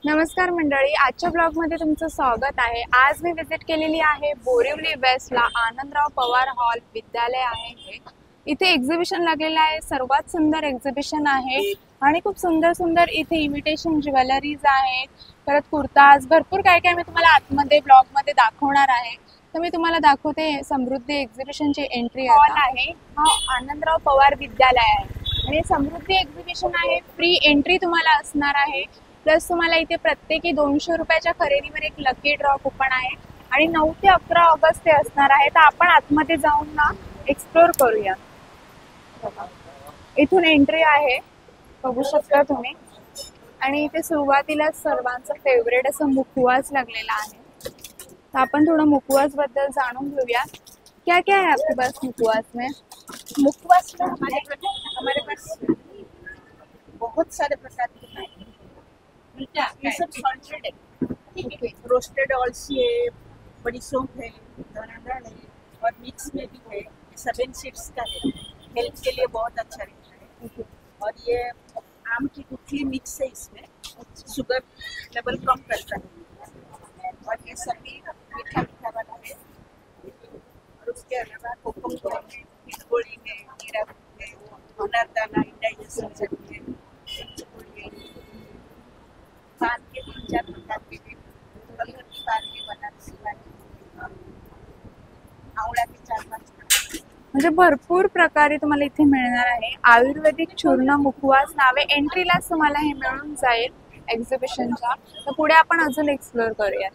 नमस्कार मंडळी, आजच्या ब्लॉगमध्ये तुमचं स्वागत आहे। आज मी विजिट केलेली आहे बोरिवली वेस्टला आनंदराव पवार हॉल विद्यालय आहे हे। इथे एक्झिबिशन लागलेलं आहे, सर्वात सुंदर एक्झिबिशन आहे आणि खूप सुंदर सुंदर इथे इमिटेशन ज्वेलरीज आहेत, परत कुर्ताज, भरपूर काय काय मी तुम्हाला आतमध्ये ब्लॉगमध्ये दाखवणार आहे। तर मी तुम्हाला दाखवते समृद्धी एक्झिबिशनची एंट्री हॉल आहे। हा आनंदराव पवार विद्यालय आहे आणि समृद्धी एक्झिबिशन आहे, फ्री एंट्री तुम्हाला असणार आहे। प्लस तुम्हाला इथे प्रत्येकी 200 रुपयाच्या खरेदीवर एक लकी ड्रॉ कुपन आहे आणि 9 ते 11 ऑगस्ट ते असणार आहे। तर आपण आतमध्ये जाऊन ना एक्सप्लोर करूया। इथून एंट्री आहे, बघू शकता तुम्ही। आणि इथे सुरुवातीला सर्वांचं फेवरेट असं मुखवास लागलेला आहे। तर आपण थोडं मुखवास बद्दल जाणून घेऊया। क्या क्या है आपके पास मुखवास में? मुखवास में हमारे पास बहुत सारे प्रकार के हैं। ये सब सॉल्टेड है, रोस्टेड ऑल्सी है, बड़ी सौंफ है, दानादार है और मिक्स में भी है। 7 सीड्स का है, हेल्थ के लिए बहुत अच्छा रहता है। और ये आम की गुठली मिक्स है, इसमें शुगर लेवल कम करता है। और ये सभी मीठा मीठा वाला है। और उसके अलावा कोकम है, गोली है, जीरा है, अनारदाना इंडाइजेशन है, पान के 3-4 प्रकार के हैं, कलर की पान के बनारसी पान के, आवळा के 4-5 प्रकार। म्हणजे भरपूर प्रकारे तुम्हाला इथे मिळणार आहे। आयुर्वेदिक चूर्ण मुखवास नावे एंट्रीलाच तुम्हाला हे मिळून जाईल एक्झिबिशनच्या। तर पुढे आपण अजून एक्सप्लोर करूया।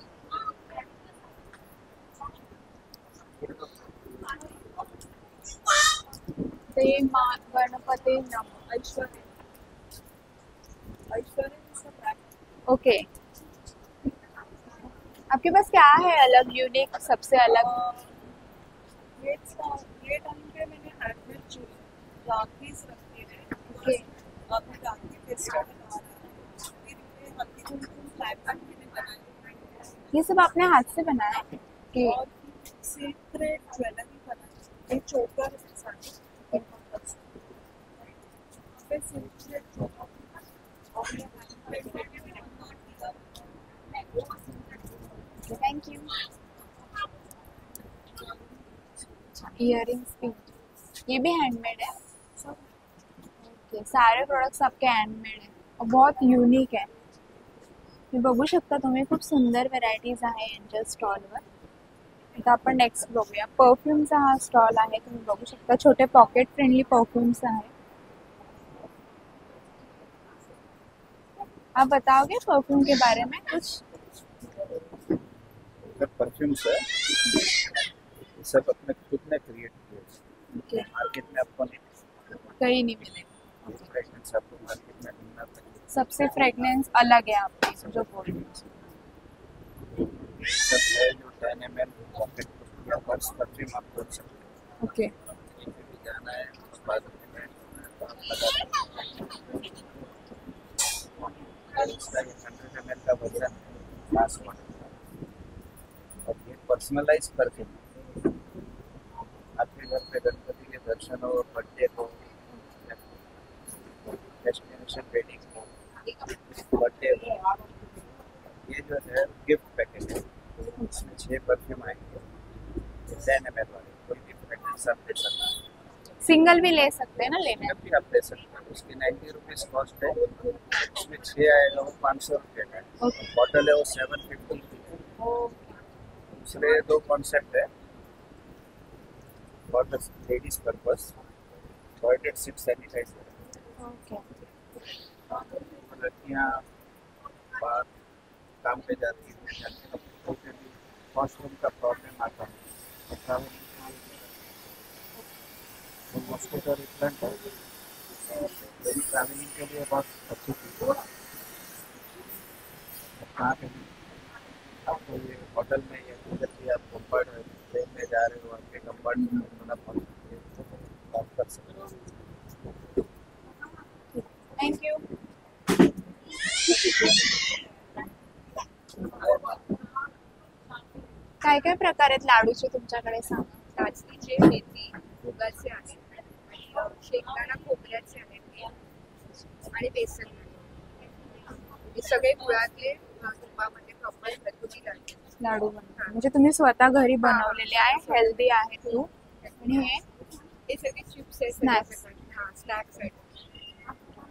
ते गणपती नम ऐश्वर्य ओके। आपके पास क्या है अलग यूनिक, सबसे अलग? ये टाइम पे मैंने हैंडमेड राखीज रखी है। ओके, अभी राखी फेस्टिवल आ रहा है, फिर ये हल्दी कुमकुम प्लाइवुड मैंने बनाई है। ये सब आपने हाथ से बनाया है कि? और सीक्रेट ज्वेलरी बनाई है, चोकर के साथ सीक्रेट और ये थैंक यू। इयररिंग्स भी, ये भी हैंडमेड है। ओके, सारे प्रोडक्ट्स आपके हैंडमेड है और बहुत यूनिक है। हे बघू शकता तुम्ही, खूप सुंदर व्हरायटीज आहे यांच्या स्टॉलवर। आता आपण नेक्स्ट बघूया। परफ्यूमचा हा स्टॉल आहे, तुम्ही बघू शकता छोटे पॉकेट फ्रेंडली परफ्यूम्स आहे। आप बताओगे परफ्यूम के बारे में कुछ? परफ्यूम्स है, सब अपने खुद ने क्रिएट किए। मार्केट में आपको नहीं कहीं नहीं मिलेगा। फ्रेग्रेंस आपको मार्केट में मिलना चाहिए। सबसे फ्रेग्रेंस अलग है आपकी जो बोल रही सब है जो 10 ml पॉकेट या पर्स परफ्यूम आप खोल सकते हैं। ओके, कहीं पे भी जाना है उस बाद में इसका ये 100 ml का वर्जन है, मास मॉडल। और ये पर्सनलाइज परफ्यूम आपके घर पे गणपति के दर्शन हो, बर्थडे हो, डेस्टिनेशन वेडिंग हो, बर्थडे हो, ये जो है गिफ्ट पैकेज है। इसमें 6 परफ्यूम आएंगे, 10 ml वाले, कोई भी फ्रेग्रेंस आप ले सकते हैं। सिंगल भी ले सकते हैं ना लेने? जब भी आप ले सकते हैं। उसकी 90 रुपीज़ कॉस्ट है। उसमें 6 आएगा वो 500 रुपये का है। बॉटल है वो 750 रुपये। दूसरे 2 कॉन्सेप्ट है for the ladies purpose, toilet seat sanitiser. Okay, लड़कियाँ बाहर काम पे जाती हैं, वॉशरूम का प्रॉब्लम आता है, ट्रैवलिंग मॉस्किटो रिपेलेंट है, ट्रैवलिंग के लिए बहुत अच्छी चीज़ है। कहाँ पे भी आपको ये होटल में या किधर भी आप कंफर्ट ट्रेन में जा रहे हो, आपके कंफर्ट में थोड़ा बहुत आप कर सकते हो। Thank you. काय काय प्रकार आहेत लाडूचे तुमच्याकडे सांगा? नाचणीचे, मेथी, मुगाचे आहेत, शेंगदाणा खोबऱ्याचे आहेत आणि बेसन. हे सगळे गुळातले तुपामध्ये प्रॉपर घरगुती लाडू. लाडू बनवतात म्हणजे तुम्ही स्वतः घरी बनवलेले आहे, हेल्दी आहे तूप. आणि हे सगळे चिप्स आहेत Snacks. स्नॅक्स आहेत.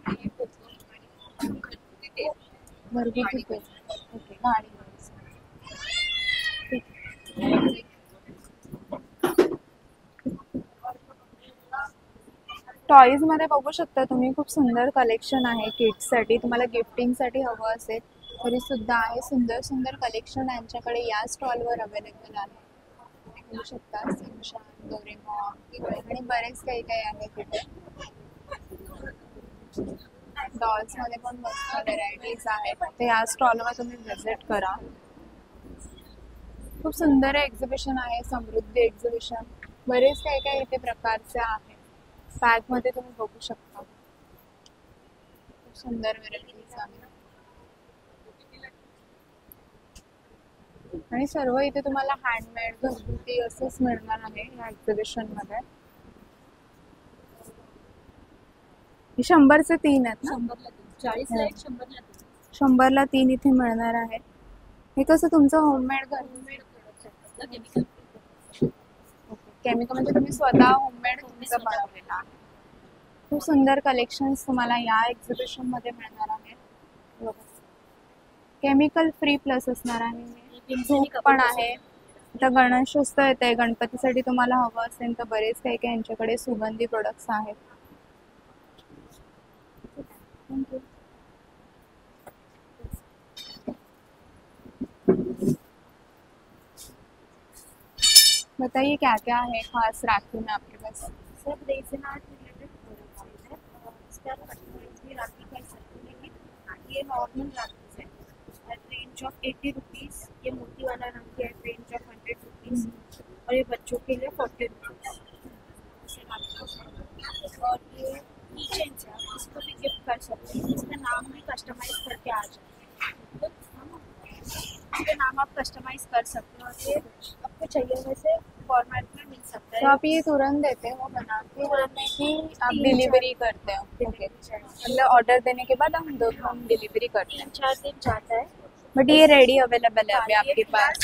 हे कोकम आणि घरगुती तेल. घरगुती तेल. ओके, गाडी टॉईज मध्ये बघू शकता तुम्ही, खूप सुंदर कलेक्शन आहे किड्स साठी. तुम्हाला गिफ्टिंग साठी हवं असेल तरी सुद्धा आहे. सुंदर सुंदर कलेक्शन यांच्याकडे या स्टॉलवर अवेलेबल आहे. बघू शकता सिमशान, डोरेमॉन आणि बरेच काही काही आहे तिथे. डॉल्स मध्ये पण मस्त व्हेरायटीज आहेत. तर या स्टॉलवर तुम्ही व्हिजिट करा. खूप सुंदर एक्झिबिशन आहे, समृद्धी एक्झिबिशन. बरेच काही काही इथे प्रकारचे आहे. बॅग मध्ये तुम्ही बघू शकता, खूप सुंदर व्हेरायटीज आहे. आणि सर्व इथे तुम्हाला हँडमेड घरगुती असंच मिळणार आहे या एक्झिबिशन मध्ये. 100चे 3 आहेत ना? 40ला एक 100ला 100ला 3 इथे मिळणार आहे. हे कसं तुमचं होममेड होममेड प्रोडक्ट्स आहेत केमिकल. केमिकल म्हणजे तुम्ही स्वतः होममेड तुमचं बनवलेलं आहे. खूप सुंदर कलेक्शन्स तुम्हाला या एक्झिबिशन मध्ये मिळणार आहे. केमिकल फ्री प्लस असणार आहे. धूप पण आहे. आता गणेशोत्सव येते, गणपतीसाठी तुम्हाला हवं असेल तर बरेच काही काही यांच्याकडे सुगंधी प्रोडक्ट्स आहेत. थँक्यू. बताइए क्या क्या है खास राखी में आपके पास? सब रेजिन आर्ट रिलेटेड प्रोडक्ट्स हैं और इसका कस्टमाइज भी राखी कर सकते हैं. ये नॉर्मल राखी है एट रेंज ऑफ 80 रुपीज़. ये मोती वाला राखी है एट रेंज ऑफ 100 रुपीज़. और ये बच्चों के लिए 40 रुपीज़. और ये किचन है, इसको भी गिफ्ट कर सकते हैं. इसका नाम भी कस्टमाइज करके आ जाए. इसका नाम आप कस्टमाइज कर सकते हो. और ये आपको चाहिए वैसे फॉर्मेट में मिल सकता है. तो आप ये तुरंत देते हो बना के कि आप डिलीवरी करते हो? ओके, मतलब ऑर्डर देने के बाद हम डिलीवरी करते हैं. 4 दिन जाता है. बट ये रेडी अवेलेबल है अभी आपके पास?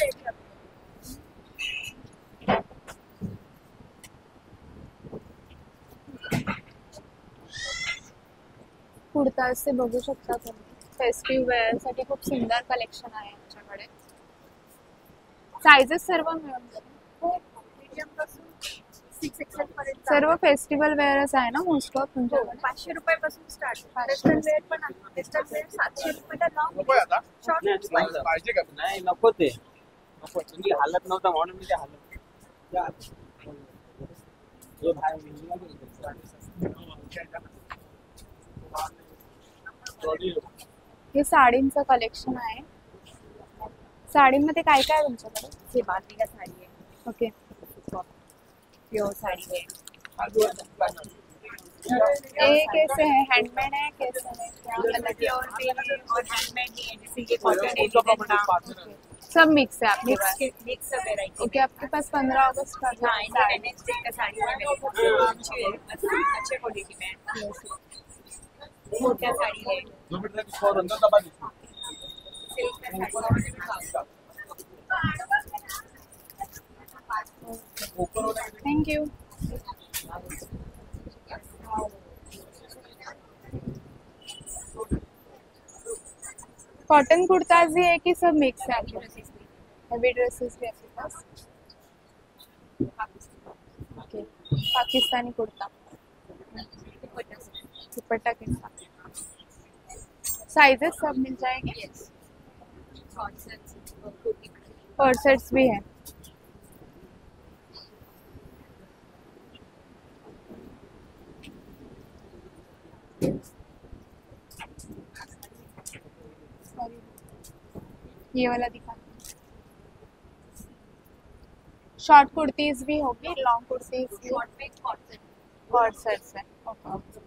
कुर्ताचे बघू शकता तुम्ही. फेस्टिव्ह वेअर साठी खूप सुंदर कलेक्शन आहे आमच्याकडे. साइजेस सर्व मिळून जातील. सर्व फेस्टिवल वेअरच आहे ना मोस्ट ऑफ तुमच्याकडे? 500 रुपयापासून स्टार्ट. वेस्टर्न वेअर पण आहे. वेस्टर्न वेअर 700 रुपयाला लॉंग शॉर्ट पाहिजे का? नाही नको ते नको. तुम्ही हालत नव्हता म्हणून मी ते हालत. जो भाई हे साडींचं कलेक्शन आहे. साडीमध्ये काय काय आहे तुमच्याकडे? ये बांधीला साड़ी है. ओके, प्योर साड़ी है. ये कैसे है? हैंडमेड है कैसे है? क्या अलग प्योर भी है और हैंडमेड भी है. जैसे ये कॉटन है. सब मिक्स है आपके पास? Mix variety. ओके, आपके पास 15 अगस्त का हाँ, इंडिपेंडेंस डे का साड़ी है मेरे पास. अच्छी है, अच्छे क्वालिटी में है. मोटा साड़ी है. सिल्क का sari. Thank you. Cotton kurtas ही है कि सब मिक्स है आपके पास? हैवी ड्रेसेस भी आपके पास? ओके, पाकिस्तानी कुर्ता, दुपट्टा के साथ. साइजेस सब मिल जाएंगे? और सेट्स भी है. ये वाला दिखा. शॉर्ट कुर्तीज भी होगी, लॉन्ग कुर्तीज भी. कॉर्ड सेट्स है. ओके,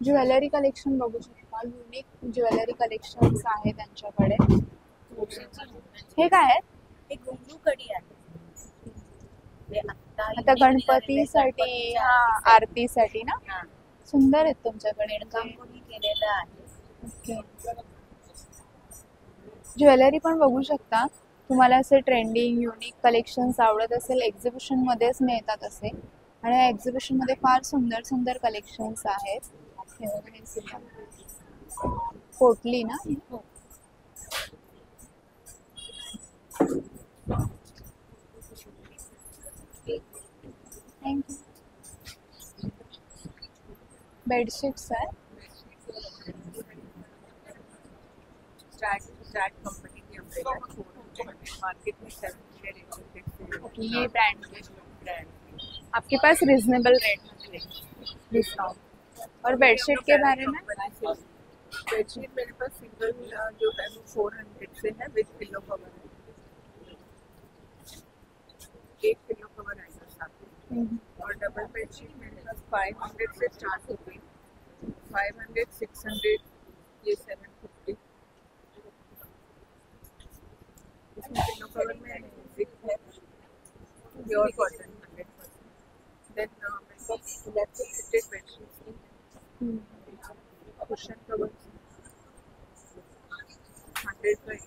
ज्वेलरी कलेक्शन बघू शकता. युनिक ज्वेलरी कलेक्शन्स आहे त्यांच्याकडे. हे काय आहे? एक घुंगरू कडी आहे. हे आता गणपतीसाठी हा आरतीसाठी ना हा, सुंदर आहेत तुमच्याकडे विणकामाने केलेलं आहे. ओके. ज्वेलरी पण बघू शकता. तुम्हाला असे ट्रेंडिंग युनिक कलेक्शन्स आवडत असेल एक्झिबिशन मध्येच मिळतात असे, आणि या एक्झिबिशन मध्ये फार सुंदर सुंदर कलेक्शन्स आहेत. हे बघा, हे सुद्धा. पोटली ना. थँक्यू. बेडशीट्स आहेत. स्टार्ट कंपनी की अम्ब्रेला मार्केट में 700 ओके, ये ब्रांड है. ब्रांड। आपके पास रिजनेबल रेट में डिस्काउंट. और बेडशीट के बारे में बेडशीट मेरे पास सिंगल जो है वो 400 से है with pillow cover. 1 pillow cover आएगा साथ में, और डबल बेडशीट मेरे पास 500 से स्टार्ट होती है। 500, 600, ये 750। इसमें पिलो कवर में जिप है, प्योर कॉटन 100%। देन मेरे पास इलेक्ट्रिक फिटेड बेडशीट्स की कुशन कवर 100 का है।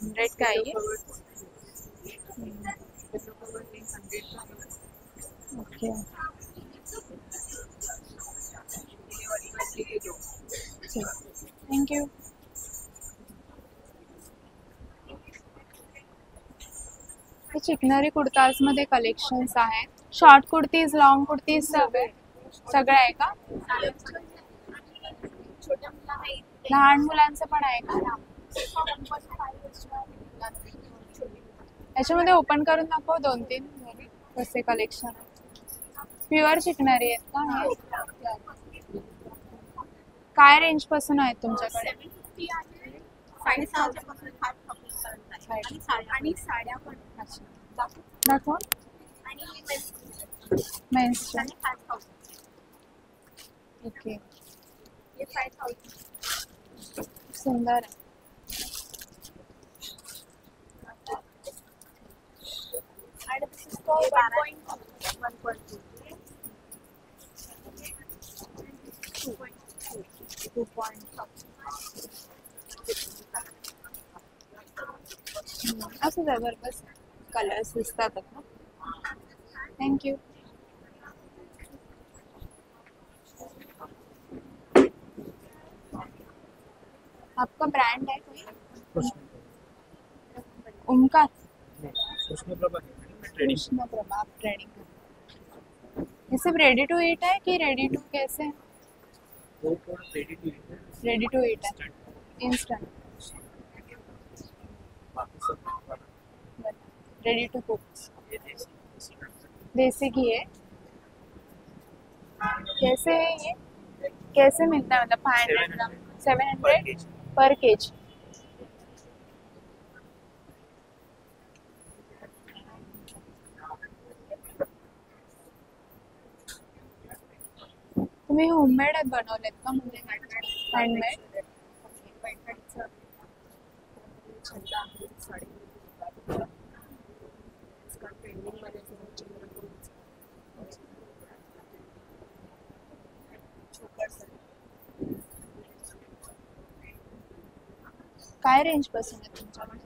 100 का है ये. पिलो कवर नहीं 100 का है। ओके. ये वाली बात ये दो। Thank you. हे चिकनरी कुर्ताज मध्ये कलेक्शन्स आहेत. शॉर्ट कुर्तीज, लॉंग कुर्तीज सगळं आहे का? लहान मुलांचं पण आहे का? याच्यामध्ये ओपन करून दाखव 2-3 कसे कलेक्शन. प्युअर चिकनरी आहेत का हे? काय रेंज पासून आहेत तुमच्याकडे? आणि साड्या पण दाखव. आणि मेन्सच्या. ओके, ये 5000 सुंदर आहे. आणि दिस इज फॉर 1.2 असं जबरदस्त कलर्स दिसतात आता. थँक्यू. आपका ब्रांड है कोई? ओमकार. कृष्ण प्रभा. आप ट्रेडिंग कर. ये सिर्फ रेडी टू ईट है कि रेडी टू कैसे? रेडी टू ईट है, इंस्टेंट. Ready to cook. देसी घी है. कैसे है ये? कैसे मिलता है? मतलब 500 ग्राम 700 पर केजी. तुम्ही होममेड बनवलेत का? म्हणजे हँडमेड? काय रेंज पासून आहे तुमच्याकडे?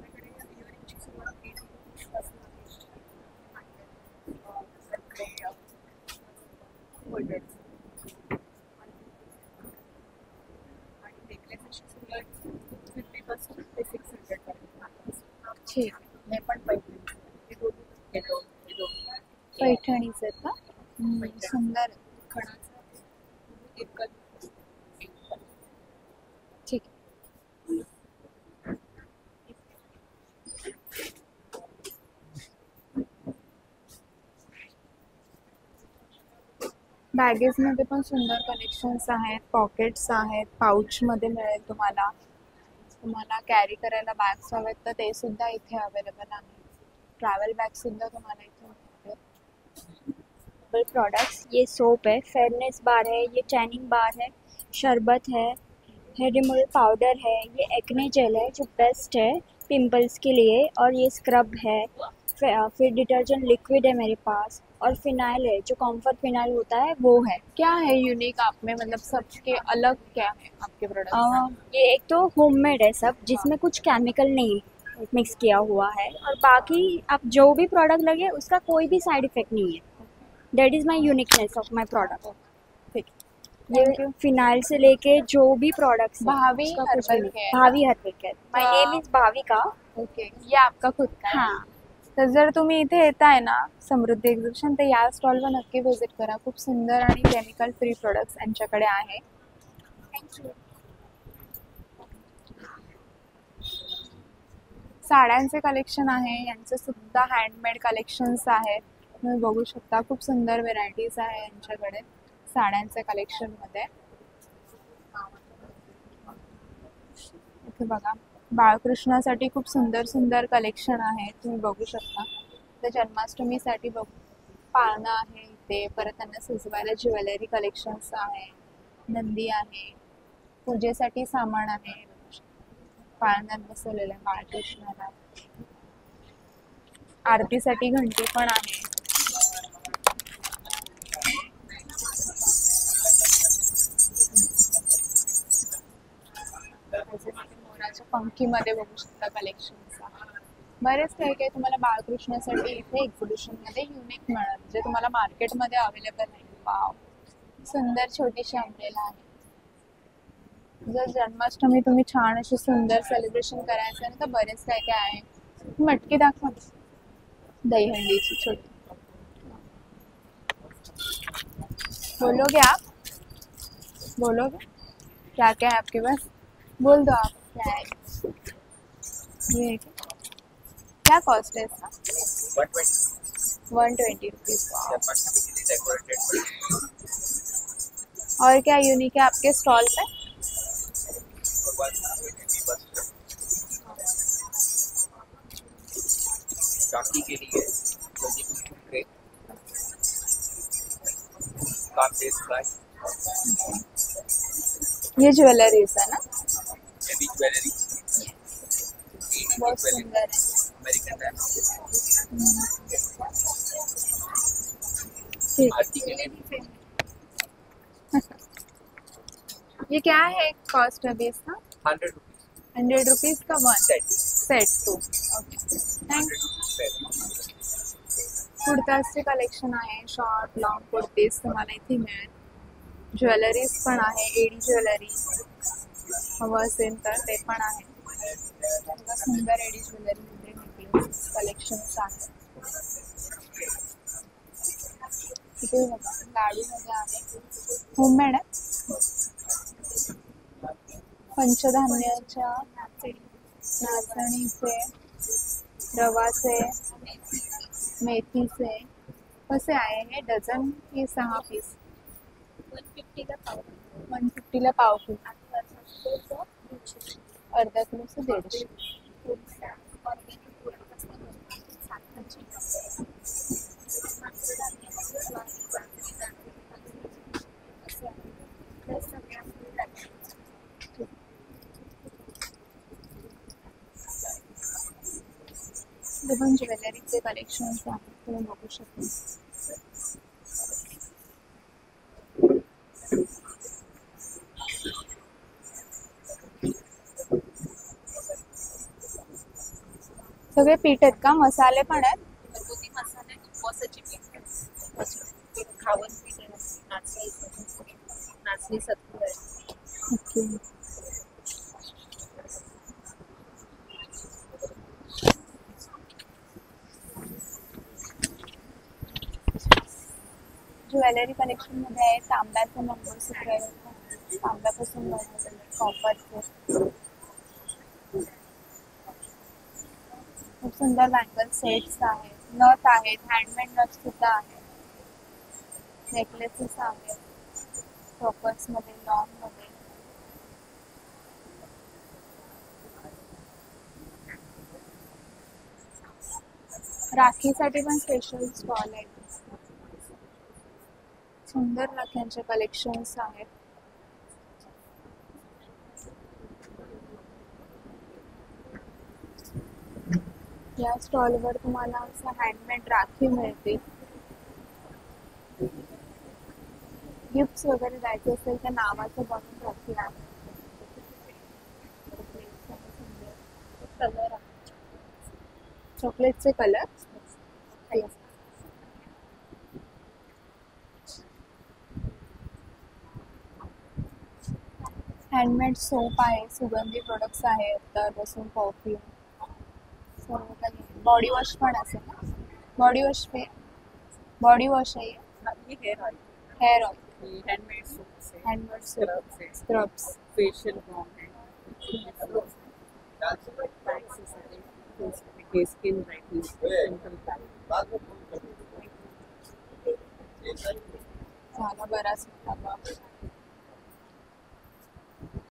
ठीक. पैठणीच आहेत का? सुंदर आहे. ठीक. बॅगेज मध्ये पण सुंदर कलेक्शन्स आहेत. पॉकेट्स आहेत. पाउच मध्ये मिळेल तुम्हाला. तुम्हाला कॅरी करायला बॅग्स हवेत तर ते सुद्धा इथे अवेलेबल आहे. ट्रॅव्हल बॅग सुद्धा तुम्हाला इथे मिळेल. प्रोडक्ट्स, ये सोप है, फेयरनेस बार है, ये टैनिंग बार है, शरबत है, हेयर रिमूवल पाउडर है, ये एक्ने जेल है जो बेस्ट है पिंपल्स के लिए, और ये स्क्रब है, फिर डिटर्जेंट लिक्विड है मेरे पास, और फिनाइल है, जो कॉम्फर्ट फिनाइल होता है वो है। क्या है यूनिक आप में, मतलब सबके अलग क्या है आपके प्रोडक्ट? ये एक तो होममेड है सब, जिसमें कुछ केमिकल नहीं मिक्स किया हुआ है, और बाकी आप जो भी प्रोडक्ट लगे उसका कोई भी साइड इफेक्ट नहीं है। That is my uniqueness of my product. ठीक, थैंक ये यू। फिनाइल से लेके जो भी प्रोडक्ट्स भावी हर्बल केयर। भावी herbal care. My name is Bhavika. Okay, ये आपका खुद का आहे? हाँ, तर जर तुम्ही इथे येताय ना समृद्धी एक्झिबिशन, तर या स्टॉलवर नक्की व्हिजिट करा. खूप सुंदर आणि केमिकल फ्री प्रोडक्ट्स यांच्याकडे आहे. साड्यांचे कलेक्शन आहे, यांचे सुद्धा हँडमेड कलेक्शन्स आहेत. तुम्ही बघू शकता खूप सुंदर व्हेरायटीज आहे यांच्याकडे साड्यांच्या कलेक्शन मध्ये. इथे बघा बाळकृष्णासाठी खूप सुंदर सुंदर कलेक्शन आहे, तुम्ही बघू शकता. तर जन्माष्टमीसाठी बघू पाळणं आहे इथे, परत त्यांना सजवायला ज्वेलरी कलेक्शन्स आहे, नंदी आहे, पूजेसाठी सामान आहे, पाळण्यात बसवलेलं आहे बाळकृष्णाला, आरतीसाठी घंटी पण आहे. मोराच्या पंखीमध्ये बघू शकता कलेक्शन्स आहे. बरेच काही काही तुम्हाला बाळकृष्णासाठी इथे एक्झिबिशन मध्ये युनिक मिळेल, जे तुम्हाला मार्केटमध्ये अवेलेबल नाही. वाव, सुंदर छोटीशी अंब्रेला आहे. जर जन्माष्टमी तुम्ही छान अशी सुंदर सेलिब्रेशन करायचं आहे तर बरेच काय काय आहे. मटकी दाखवा, दहीहंडीची छोटी. बोलोगे आप? बोलोगे क्या क्या है आपके पास? बोल दो आप क्या है. ये है क्या कॉस्ट है इसका? 120 रुपीज. और क्या यूनिक है आपके स्टॉल पे? राखी के लिए काफी प्राइस ये ज्वेलरीज है ना, बेबी ज्वेलरी बहुत सुंदर है. अमेरिकन ठीक. आरती के लिए ये क्या है कॉस्ट अभी इसका? 100 रुपीज 100 रुपीज का one set set two. Okay, thank. कुर्ताजचे कलेक्शन आहे, शॉर्ट लॉंग कुर्तीज तुम्हाला इथे मिळेल. ज्वेलरीज पण आहे, एडी ज्वेलरी हवं असेल तर ते पण आहे. खूप सुंदर एडी ज्वेलरी मध्ये नेकलेस कलेक्शन्स आहेत. इथे बघा गाडीमध्ये आहे, होममेड आहे. पंचधान्याच्या नाचणीचे, रवाचे, मेथीचे. कसे आहे हे डझन की 6 पीस? 150 ला पाव किलो, अर्धा किलोचं 150. हे पण ज्वेलरीचे कलेक्शन्स आहेत, तुम्ही बघू शकता. सगळे पीठ आहेत का? मसाले पण आहेत? घरगुती मसाले, उपवासाची पीठ, खावन पीठ आहे, नाचणी सत्तू आहे. ओके. ज्वेलरी कलेक्शन मध्ये आहे, तांब्याचं मंगळसूत्र आहे, तांब्यापासून बनवलेलं, कॉपरचे. खूप सुंदर बँगल सेट्स आहेत, नथ आहेत, हँडमेड नथ सुद्धा आहेत, नेकलेसेस आहेत, चोकर्स मध्ये, लॉंग मध्ये. राखीसाठी पण स्पेशल स्टॉल आहे. सुंदर राख्यांचे कलेक्शन्स आहेत. या स्टॉलवर तुम्हाला असं हँडमेड राखी मिळते. गिफ्ट्स वगैरे द्यायचे असेल तर नावाचं बनवून राखी आहे. कलर चॉकलेटचे कलर. हँडमेड सोप आहे, सुगंधी प्रोडक्ट्स आहेत, त्यापासून परफ्यूम सर्व काही. बॉडी वॉश पण असेल ना. बॉडी वॉश आहे. ये hair oil, hair oil, handmade soaps है, हँडमेड स्क्रब्स है, स्क्रब्स. फेशियल बॉम है, स्किन ब्राइटनिंग, पिंपल पैक. झाला बराच मोठा